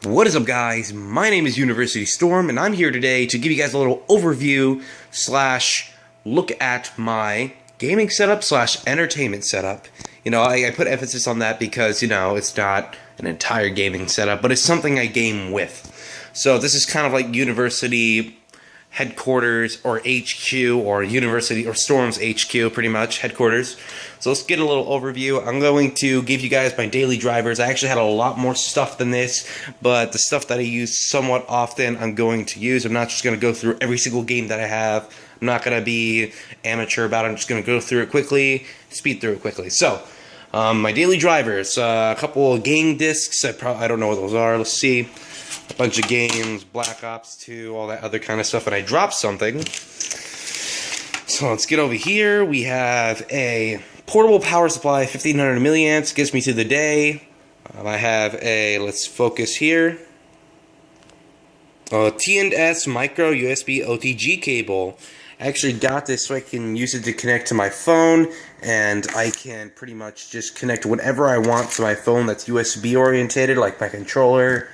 What is up, guys? My name is UniversityStorm, and I'm here today to give you guys a little overview slash look at my gaming setup slash entertainment setup. You know, I put emphasis on that because, you know, it's not an entire gaming setup, but it's something I game with. So this is kind of like university headquarters or HQ or university or Storm's HQ, pretty much headquarters. So let's get a little overview. I'm going to give you guys my daily drivers. I actually had a lot more stuff than this, but the stuff that I use somewhat often I'm going to use. I'm not just going to go through every single game that I have. I'm not going to be amateur about it. I'm just going to go through it quickly, speed through it quickly. So my daily drivers, a couple of game discs. I don't know what those are. Let's see. A bunch of games, Black Ops 2, all that other kind of stuff, and I dropped something. So let's get over here. We have a portable power supply, 1500 milliamps, gets me through the day. I have a, let's focus here, a T&S micro USB OTG cable. I actually got this so I can use it to connect to my phone, and I can pretty much just connect whatever I want to my phone that's USB orientated, like my controller.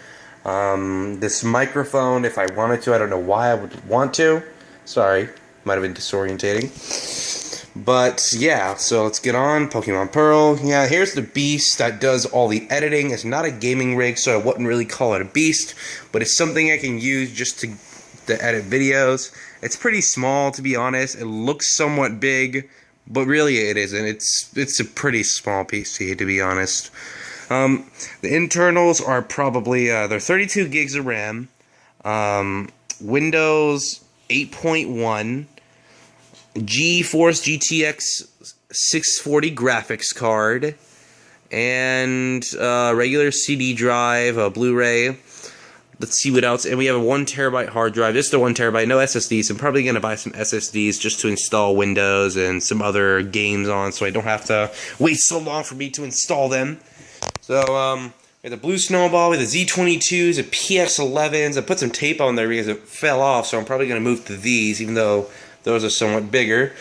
This microphone, if I wanted to. I don't know why I would want to. Sorry, might have been disorientating. But yeah, so let's get on. Pokemon Pearl. Yeah, here's the beast that does all the editing. It's not a gaming rig, so I wouldn't really call it a beast, but it's something I can use just to edit videos. It's pretty small, to be honest. It looks somewhat big, but really it isn't. It's a pretty small PC, to be honest. The internals are probably, they're 32 gigs of RAM, Windows 8.1, GeForce GTX 640 graphics card, and regular CD drive, a Blu-ray. Let's see what else. And we have a 1 terabyte hard drive, just a 1 terabyte, no SSDs. I'm probably going to buy some SSDs just to install Windows and some other games on, so I don't have to wait so long for me to install them. So, we have the Blue Snowball, we have the Z22s, the PX11s. I put some tape on there because it fell off, so I'm probably going to move to these, even though those are somewhat bigger.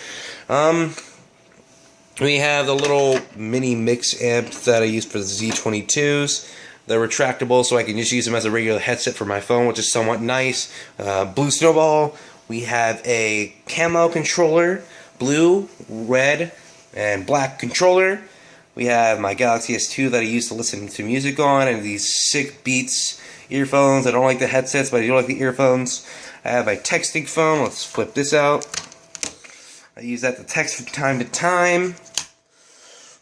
We have the little mini mix amp that I use for the Z22s. They're retractable, so I can just use them as a regular headset for my phone, which is somewhat nice. Blue Snowball, we have a camo controller, blue, red, and black controller. We have my Galaxy S2 that I used to listen to music on, and these sick Beats earphones. I don't like the headsets, but I do like the earphones. I have a texting phone. Let's flip this out. I use that to text from time to time.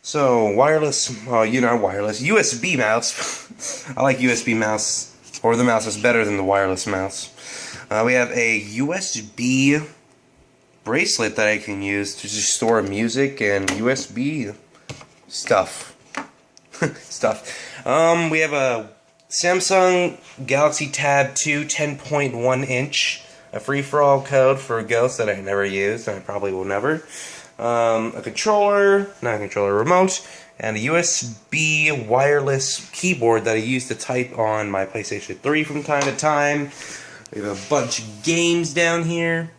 So, wireless, you know, wireless. USB mouse. I like USB mouse, or the mouse is better than the wireless mouse. We have a USB bracelet that I can use to just store music and USB stuff. We have a Samsung Galaxy Tab 2 10.1 inch, a free-for-all code for Ghost that I never used, and I probably will never. A controller, not a controller, remote, and a USB wireless keyboard that I use to type on my PlayStation 3 from time to time. We have a bunch of games down here.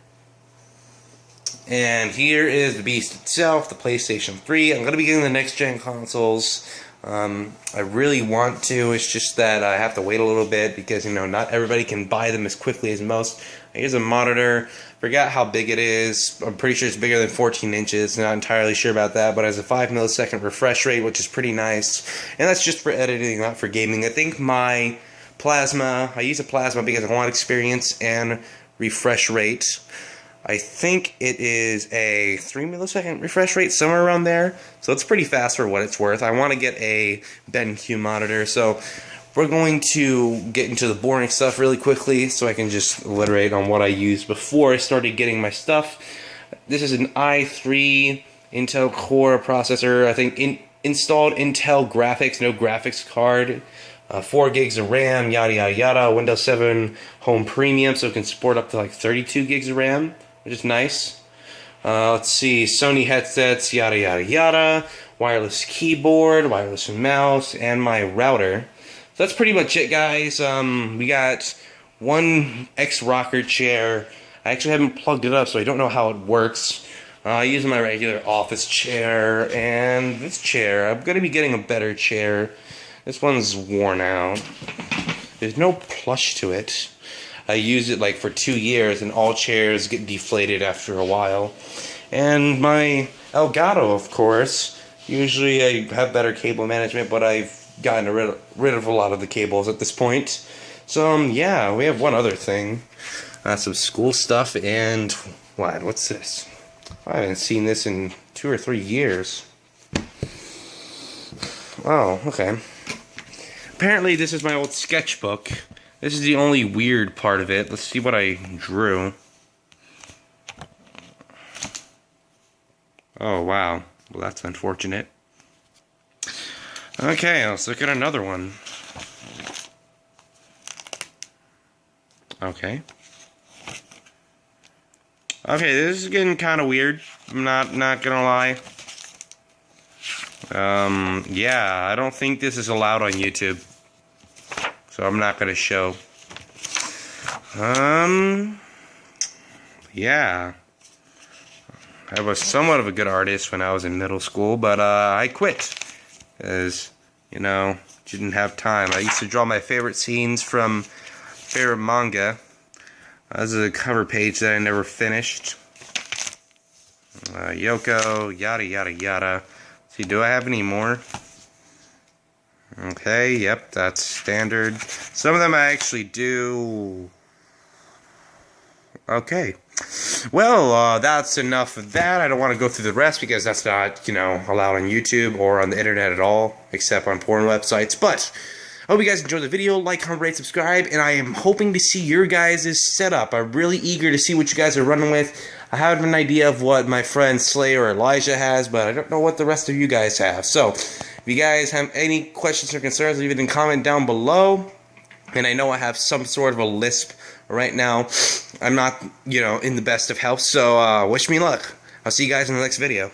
And here is the beast itself, the PlayStation 3. I'm going to be getting the next-gen consoles. I really want to. It's just that I have to wait a little bit because, you know, not everybody can buy them as quickly as most. Here's a monitor. Forgot how big it is. I'm pretty sure it's bigger than 14 inches. Not entirely sure about that, but it has a 5 millisecond refresh rate, which is pretty nice. And that's just for editing, not for gaming. I think my plasma, I use a plasma because I want experience and refresh rate. I think it is a 3 millisecond refresh rate, somewhere around there. So it's pretty fast for what it's worth. I want to get a BenQ monitor, so we're going to get into the boring stuff really quickly so I can just alliterate on what I used before I started getting my stuff. This is an i3 Intel Core processor. I think installed Intel graphics, no graphics card. 4 gigs of RAM, yada yada yada. Windows 7 Home Premium, so it can support up to like 32 gigs of RAM, which is nice. Let's see, Sony headsets, yada yada yada. Wireless keyboard, wireless mouse, and my router. So that's pretty much it, guys. We got one X-Rocker chair. I actually haven't plugged it up, so I don't know how it works. I use my regular office chair, and this chair. I'm going to be getting a better chair. This one's worn out. there's no plush to it. I use it like for 2 years, and all chairs get deflated after a while. And my Elgato, of course, usually I have better cable management, but I've gotten rid of a lot of the cables at this point. So yeah, we have one other thing, some school stuff, and what's this? I haven't seen this in 2 or 3 years. Oh, okay. Apparently this is my old sketchbook. This is the only weird part of it. Let's see what I drew. Oh, wow. Well, that's unfortunate. Okay, let's look at another one. Okay. Okay, this is getting kind of weird. I'm not gonna lie. Yeah, I don't think this is allowed on YouTube. So I'm not gonna show. Yeah. I was somewhat of a good artist when I was in middle school, but I quit. Because, you know, didn't have time. I used to draw my favorite scenes from favorite manga. This is a cover page that I never finished. Yoko, yada yada yada. See, do I have any more? Okay, yep, that's standard. Some of them I actually do. Okay. Well, that's enough of that. I don't want to go through the rest because that's not, you know, allowed on YouTube or on the internet at all, except on porn websites. But I hope you guys enjoyed the video. Like, comment, rate, subscribe, and I am hoping to see your guys' setup. I'm really eager to see what you guys are running with. I have an idea of what my friend Slayer or Elijah has, but I don't know what the rest of you guys have. So, if you guys have any questions or concerns, leave it in comment down below. And I know I have some sort of a lisp right now. I'm not, you know, in the best of health, so wish me luck. I'll see you guys in the next video.